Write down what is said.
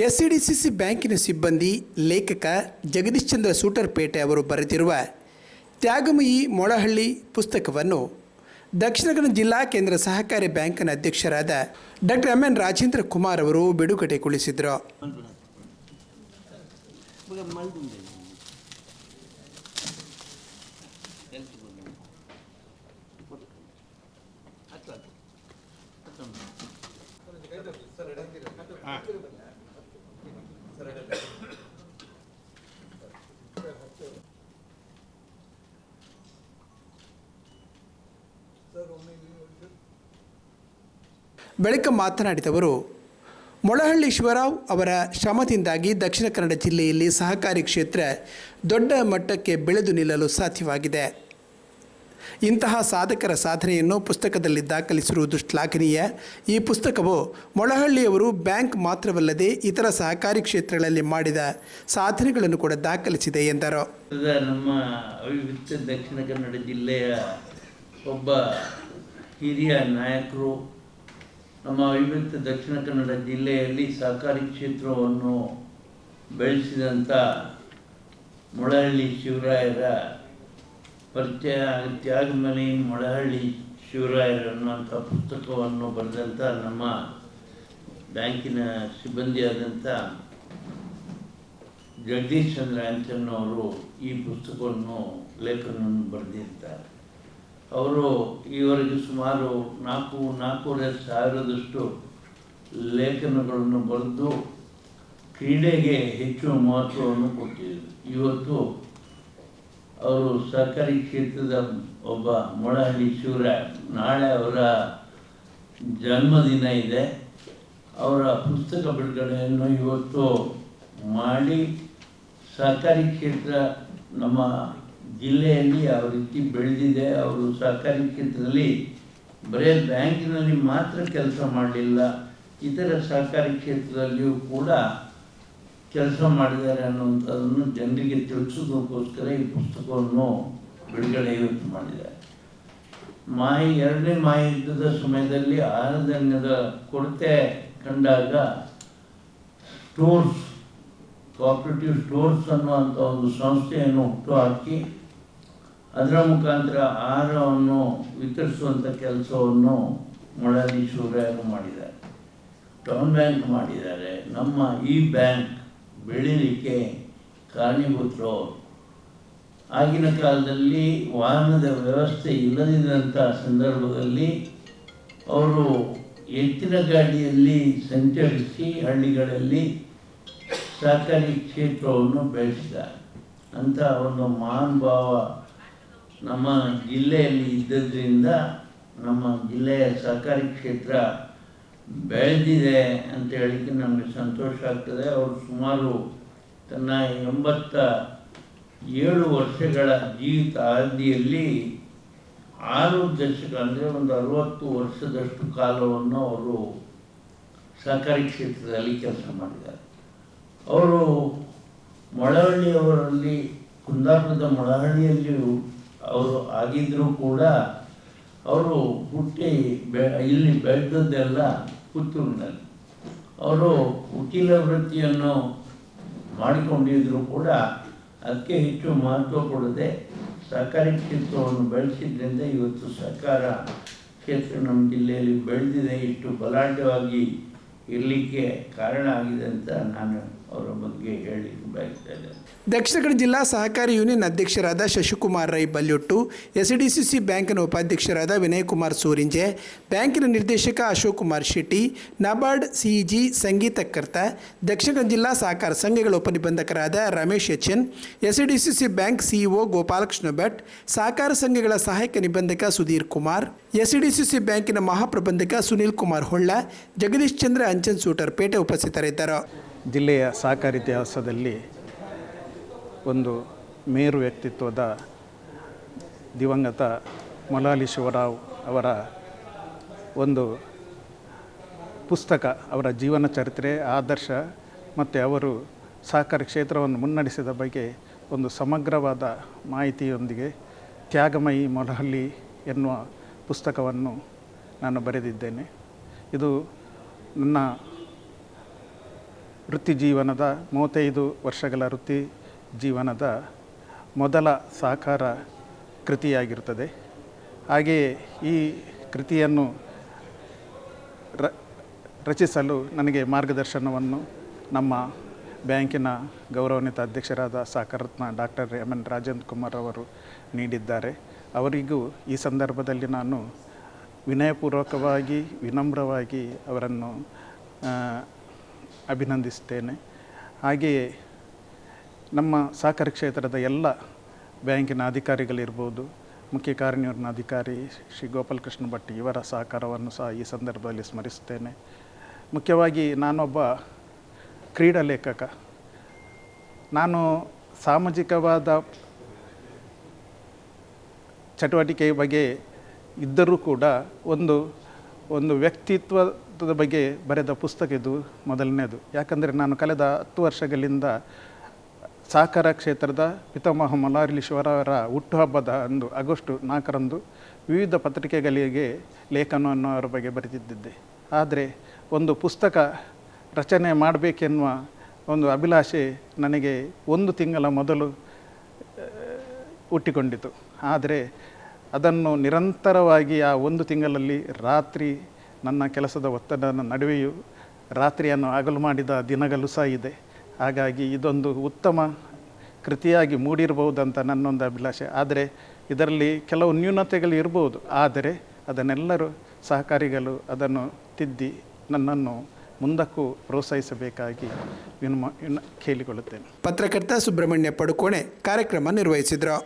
SCDCC ಬ್ಯಾಂಕಿನ ಸಿಬ್ಬಂದಿ ಲೇಖಕ ಜಗದೀಶ್ ಚಂದ್ರ ಸೂಟರ್ಪೇಟೆ ಅವರು ಬರೆದಿರುವ ತ್ಯಾಗಮಯಿ ಮೊಳಹಳ್ಳಿ ಪುಸ್ತಕವನ್ನು ದಕ್ಷಿಣ ಕನ್ನಡ ಜಿಲ್ಲಾ ಕೇಂದ್ರ ಸಹಕಾರಿ ಬ್ಯಾಂಕಿನ ಅಧ್ಯಕ್ಷರಾದ ಡಾಕ್ಟರ್ ಎಂ.ಎನ್. ರಾಜೇಂದ್ರ ಕುಮಾರ್ ಅವರು ಬಿಡುಗಡೆಗೊಳಿಸಿದರು. ಬಳಿಕ ಮಾತನಾಡಿದವರು, ಮೊಳಹಳ್ಳಿ ಶಿವರಾವ್ ಅವರ ಶ್ರಮದಿಂದಾಗಿ ದಕ್ಷಿಣ ಕನ್ನಡ ಜಿಲ್ಲೆಯಲ್ಲಿ ಸಹಕಾರಿ ಕ್ಷೇತ್ರ ದೊಡ್ಡ ಮಟ್ಟಕ್ಕೆ ಬೆಳೆದು ನಿಲ್ಲಲು ಸಾಧ್ಯವಾಗಿದೆ. ಇಂತಹ ಸಾಧಕರ ಸಾಧನೆಯನ್ನು ಪುಸ್ತಕದಲ್ಲಿ ದಾಖಲಿಸಿರುವುದು ಶ್ಲಾಘನೀಯ. ಈ ಪುಸ್ತಕವು ಮೊಳಹಳ್ಳಿಯವರು ಬ್ಯಾಂಕ್ ಮಾತ್ರವಲ್ಲದೆ ಇತರ ಸಹಕಾರಿ ಕ್ಷೇತ್ರಗಳಲ್ಲಿ ಮಾಡಿದ ಸಾಧನೆಗಳನ್ನು ಕೂಡ ದಾಖಲಿಸಿದೆ ಎಂದರು. ನಮ್ಮ ಅವಿಭಜಿತ ದಕ್ಷಿಣ ಕನ್ನಡ ಜಿಲ್ಲೆಯ ಒಬ್ಬ ಹಿರಿಯ ನಾಯಕರು ನಮ್ಮ ಅವಿಭಜಿತ ದಕ್ಷಿಣ ಕನ್ನಡ ಜಿಲ್ಲೆಯಲ್ಲಿ ಸಹಕಾರಿ ಕ್ಷೇತ್ರವನ್ನು ಬೆಳೆಸಿದಂಥ ಮೊಳಹಳ್ಳಿ ಶಿವರಾಯರ ಪರಿಚಯ ತ್ಯಾಗಮಯಿ ಮೊಳಹಳ್ಳಿ ಶಿವರಾಯರು ಅನ್ನುವಂಥ ಪುಸ್ತಕವನ್ನು ಬರೆದಂಥ ನಮ್ಮ ಬ್ಯಾಂಕಿನ ಸಿಬ್ಬಂದಿಯಾದಂಥ ಜಗದೀಶ್ ಚಂದ್ರ ಅಂಚನ್ನವರು ಈ ಪುಸ್ತಕವನ್ನು ಲೇಖನವನ್ನು ಬರೆದಿರ್ತಾರೆ. ಅವರು ಈವರೆಗೆ ಸುಮಾರು 4,500 ಲೇಖನಗಳನ್ನು ಬರೆದು ಕ್ರೀಡೆಗೆ ಹೆಚ್ಚು ಮಹತ್ವವನ್ನು ಕೊಟ್ಟಿದ್ದರು. ಇವತ್ತು ಅವರು ಸಹಕಾರಿ ಕ್ಷೇತ್ರದ ಒಬ್ಬ ಮೊಳಹಳ್ಳಿ ಶಿವರಾಯ, ನಾಳೆ ಅವರ ಜನ್ಮದಿನ ಇದೆ. ಅವರ ಪುಸ್ತಕ ಬಿಡುಗಡೆಯನ್ನು ಇವತ್ತು ಮಾಡಿ ಸಹಕಾರಿ ಕ್ಷೇತ್ರ ನಮ್ಮ ಜಿಲ್ಲೆಯಲ್ಲಿ ಯಾವ ರೀತಿ ಬೆಳೆದಿದೆ, ಅವರು ಸಹಕಾರಿ ಕ್ಷೇತ್ರದಲ್ಲಿ ಬರೀ ಬ್ಯಾಂಕಿನಲ್ಲಿ ಮಾತ್ರ ಕೆಲಸ ಮಾಡಲಿಲ್ಲ, ಇತರ ಸಹಕಾರಿ ಕ್ಷೇತ್ರದಲ್ಲಿಯೂ ಕೂಡ ಕೆಲಸ ಮಾಡಿದ್ದಾರೆ ಅನ್ನುವಂಥದ್ದನ್ನು ಜನರಿಗೆ ತಿಳಿಸೋದಕ್ಕೋಸ್ಕರ ಈ ಪುಸ್ತಕವನ್ನು ಬಿಡುಗಡೆ ಇವತ್ತು ಮಾಡಿದ್ದಾರೆ. ಎರಡನೇ ಮಹಾಯುದ್ಧದ ಸಮಯದಲ್ಲಿ ಆಹಾರಧಾನ್ಯದ ಕೊರತೆ ಕಂಡಾಗ ಸ್ಟೋರ್ಸ್, ಕೋಆಪರೇಟಿವ್ ಸ್ಟೋರ್ಸ್ ಅನ್ನುವಂಥ ಒಂದು ಸಂಸ್ಥೆಯನ್ನು ಹುಟ್ಟುಹಾಕಿ ಅದರ ಮುಖಾಂತರ ಆಹಾರವನ್ನು ವಿತರಿಸುವಂಥ ಕೆಲಸವನ್ನು ಮೊಳಹಳ್ಳಿ ಶಿವರಾಯರು ಮಾಡಿದ್ದಾರೆ. ಟೌನ್ ಬ್ಯಾಂಕ್ ಮಾಡಿದ್ದಾರೆ. ನಮ್ಮ ಈ ಬ್ಯಾಂಕ್ ಬೆಳೀಲಿಕ್ಕೆ ಕಾರಣೀಭೂತರು. ಆಗಿನ ಕಾಲದಲ್ಲಿ ವಾಹನದ ವ್ಯವಸ್ಥೆ ಇಲ್ಲದಿದ್ದಂಥ ಸಂದರ್ಭದಲ್ಲಿ ಅವರು ಎತ್ತಿನ ಗಾಡಿಯಲ್ಲಿ ಸಂಚರಿಸಿ ಹಳ್ಳಿಗಳಲ್ಲಿ ಸಹಕಾರಿ ಕ್ಷೇತ್ರವನ್ನು ಬೆಳೆಸಿದ್ದಾರೆ. ಅಂಥ ಒಂದು ಮಹಾನ್ ಭಾವ ನಮ್ಮ ಜಿಲ್ಲೆಯಲ್ಲಿ ಇದ್ದದ್ರಿಂದ ನಮ್ಮ ಜಿಲ್ಲೆಯ ಸಹಕಾರಿ ಕ್ಷೇತ್ರ ಬೆಳೆದಿದೆ ಅಂತ ಹೇಳಿಕ್ಕೆ ನಮಗೆ ಸಂತೋಷ ಆಗ್ತದೆ. ಅವರು ಸುಮಾರು ತನ್ನ 87 ವರ್ಷಗಳ ಜೀವಿತ ಅವಧಿಯಲ್ಲಿ 6 ದಶಕ ಅಂದರೆ ಒಂದು 60 ವರ್ಷದಷ್ಟು ಕಾಲವನ್ನು ಅವರು ಸಹಕಾರಿ ಕ್ಷೇತ್ರದಲ್ಲಿ ಕೆಲಸ ಮಾಡಿದ್ದಾರೆ. ಅವರು ಮೊಳಹಳ್ಳಿಯವರಲ್ಲಿ ಕುಂದಾಪುರದ ಮೊಳಹಳ್ಳಿಯಲ್ಲಿಯೂ ಅವರು ಆಗಿದ್ದರೂ ಕೂಡ ಅವರು ಹುಟ್ಟಿ ಇಲ್ಲಿ ಬೆಳೆದದ್ದೆಲ್ಲ ಪುತ್ತೂರಿನಲ್ಲಿ. ಅವರು ವಕೀಲ ವೃತ್ತಿಯನ್ನು ಮಾಡಿಕೊಂಡಿದ್ದರೂ ಕೂಡ ಅದಕ್ಕೆ ಹೆಚ್ಚು ಮಹತ್ವ ಕೊಡದೆ ಸಹಕಾರಿ ಕ್ಷೇತ್ರವನ್ನು ಬೆಳೆಸಿದ್ರಿಂದ ಇವತ್ತು ಸಹಕಾರ ಕ್ಷೇತ್ರ ನಮ್ಮ ಜಿಲ್ಲೆಯಲ್ಲಿ ಬೆಳೆದಿದೆ, ಇಷ್ಟು ಬಲಾಢ್ಯವಾಗಿ ಇರಲಿಕ್ಕೆ ಕಾರಣ ಆಗಿದೆ ಅಂತ ನಾನು ಅವರ ಬಗ್ಗೆ ಹೇಳಿ ಬಯಸ್ತಾ ಇದ್ದೇನೆ. ದಕ್ಷಿಣ ಕನ್ನಡ ಜಿಲ್ಲಾ ಸಹಕಾರಿ ಯೂನಿಯನ್ ಅಧ್ಯಕ್ಷರಾದ ಶಶಿಕುಮಾರ್ ರೈ ಬಲ್ಯೊಟ್ಟು, ಎಸ್ಸಿಡಿಸಿಸಿ ಬ್ಯಾಂಕಿನ ಉಪಾಧ್ಯಕ್ಷರಾದ ವಿನಯ್ ಕುಮಾರ್ ಸೂರಿಂಜೆ, ಬ್ಯಾಂಕಿನ ನಿರ್ದೇಶಕ ಅಶೋಕ್ ಕುಮಾರ್ ಶೆಟ್ಟಿ, ನಬಾರ್ಡ್ ಸಿಇಜಿ ಸಂಗೀತಕರ್ತ, ದಕ್ಷಿಣ ಕನ್ನಡ ಜಿಲ್ಲಾ ಸಹಕಾರ ಸಂಘಗಳ ಉಪನಿಬಂಧಕರಾದ Ramesh H N., SCDCC bank CEO Gopalakrishna Bhat, ಸಹಕಾರ ಸಂಘಗಳ ಸಹಾಯಕ ನಿಬಂಧಕ ಸುಧೀರ್ ಕುಮಾರ್, ಎಸ್ಸಿಡಿಸಿಸಿ ಬ್ಯಾಂಕಿನ ಮಹಾಪ್ರಬಂಧಕ ಸುನೀಲ್ ಕುಮಾರ್ ಹೊಳ್ಳ, ಜಗದೀಶ್ ಚಂದ್ರ ಅಂಚನ್ ಸೂಟರ್ಪೇಟೆ ಉಪಸ್ಥಿತರಿದ್ದರು. ಜಿಲ್ಲೆಯ ಸಹಕಾರಿ ಇತಿಹಾಸದಲ್ಲಿ ಒಂದು ಮೇರು ವ್ಯಕ್ತಿತ್ವದ ದಿವಂಗತ ಮೊಳಹಳ್ಳಿ ಶಿವರಾವ್ ಅವರ ಒಂದು ಪುಸ್ತಕ, ಅವರ ಜೀವನ ಚರಿತ್ರೆ, ಆದರ್ಶ ಮತ್ತು ಅವರು ಸಹಕಾರಿ ಕ್ಷೇತ್ರವನ್ನು ಮುನ್ನಡೆಸಿದ ಬಗ್ಗೆ ಒಂದು ಸಮಗ್ರವಾದ ಮಾಹಿತಿಯೊಂದಿಗೆ ತ್ಯಾಗಮಯಿ ಮೊಳಹಳ್ಳಿ ಎನ್ನುವ ಪುಸ್ತಕವನ್ನು ನಾನು ಬರೆದಿದ್ದೇನೆ. ಇದು ನನ್ನ ವೃತ್ತಿ ಜೀವನದ 35 ವರ್ಷಗಳ ವೃತ್ತಿ ಜೀವನದ ಮೊದಲ ಸಾಕಾರ ಕೃತಿಯಾಗಿರುತ್ತದೆ. ಹಾಗೆಯೇ ಈ ಕೃತಿಯನ್ನು ರಚಿಸಲು ನನಗೆ ಮಾರ್ಗದರ್ಶನವನ್ನು ನಮ್ಮ ಬ್ಯಾಂಕಿನ ಗೌರವಾನ್ವಿತ ಅಧ್ಯಕ್ಷರಾದ ಸಹಕಾರರತ್ನ ಡಾಕ್ಟರ್ ಎಂ.ಎನ್. ರಾಜೇಂದ್ರ ಕುಮಾರ್ ಅವರು ನೀಡಿದ್ದಾರೆ. ಅವರಿಗೂ ಈ ಸಂದರ್ಭದಲ್ಲಿ ನಾನು ವಿನಯಪೂರ್ವಕವಾಗಿ ವಿನಮ್ರವಾಗಿ ಅವರನ್ನು ಅಭಿನಂದಿಸ್ತೇನೆ. ಹಾಗೆಯೇ ನಮ್ಮ ಸಹಕಾರಿ ಕ್ಷೇತ್ರದ ಎಲ್ಲ ಬ್ಯಾಂಕಿನ ಅಧಿಕಾರಿಗಳಿರ್ಬೋದು, ಮುಖ್ಯ ಕಾರ್ಯನಿರ್ವಹಣಾಧಿಕಾರಿ ಶ್ರೀ ಗೋಪಾಲಕೃಷ್ಣ ಭಟ್ ಇವರ ಸಹಕಾರವನ್ನು ಸಹ ಈ ಸಂದರ್ಭದಲ್ಲಿ ಸ್ಮರಿಸುತ್ತೇನೆ. ಮುಖ್ಯವಾಗಿ ನಾನೊಬ್ಬ ಕ್ರೀಡಾ ಲೇಖಕ. ನಾನು ಸಾಮಾಜಿಕವಾದ ಚಟುವಟಿಕೆಯ ಬಗ್ಗೆ ಇದ್ದರೂ ಕೂಡ ಒಂದು ವ್ಯಕ್ತಿತ್ವದ ಬಗ್ಗೆ ಬರೆದ ಪುಸ್ತಕ ಇದು ಮೊದಲನೇದು. ಯಾಕಂದರೆ ನಾನು ಕಳೆದ 10 ವರ್ಷಗಳಿಂದ ಸಹಕಾರ ಕ್ಷೇತ್ರದ ಪಿತಾಮಹ ಮಲ್ಲಾರೀಶ್ವರ ಅವರ ಹುಟ್ಟುಹಬ್ಬದ ಅಂದು ಆಗಸ್ಟ್ 4ರಂದು ವಿವಿಧ ಪತ್ರಿಕೆಗಳಿಗೆ ಲೇಖನವನ್ನು ಅವರ ಬಗ್ಗೆ ಬರೆದಿದ್ದೆ. ಆದರೆ ಒಂದು ಪುಸ್ತಕ ರಚನೆ ಮಾಡಬೇಕೆನ್ನುವ ಒಂದು ಅಭಿಲಾಷೆ ನನಗೆ 1 ತಿಂಗಳ ಮೊದಲು ಹುಟ್ಟಿಕೊಂಡಿತು. ಆದರೆ ಅದನ್ನು ನಿರಂತರವಾಗಿ ಆ 1 ತಿಂಗಳಲ್ಲಿ ರಾತ್ರಿ ನನ್ನ ಕೆಲಸದ ಒತ್ತಡದ ನಡುವೆಯೂ ರಾತ್ರಿಯನ್ನು ಹಗಲು ಮಾಡಿದ ದಿನಗಳು ಸಹ ಇದೆ. ಹಾಗಾಗಿ ಇದೊಂದು ಉತ್ತಮ ಕೃತಿಯಾಗಿ ಮೂಡಿರಬಹುದಂತ ನನ್ನೊಂದು ಅಭಿಲಾಷೆ. ಆದರೆ ಇದರಲ್ಲಿ ಕೆಲವು ನ್ಯೂನತೆಗಳು ಇರ್ಬೋದು. ಆದರೆ ಅದನ್ನೆಲ್ಲರೂ ಸಹಕಾರಿಗಳು ಅದನ್ನು ತಿದ್ದಿ ನನ್ನನ್ನು ಮುಂದಕ್ಕೂ ಪ್ರೋತ್ಸಾಹಿಸಬೇಕಾಗಿ ಕೇಳಿಕೊಳ್ಳುತ್ತೇನೆ. ಪತ್ರಕರ್ತ ಸುಬ್ರಹ್ಮಣ್ಯ ಪಡುಕೋಣೆ ಕಾರ್ಯಕ್ರಮ ನಿರ್ವಹಿಸಿದರು.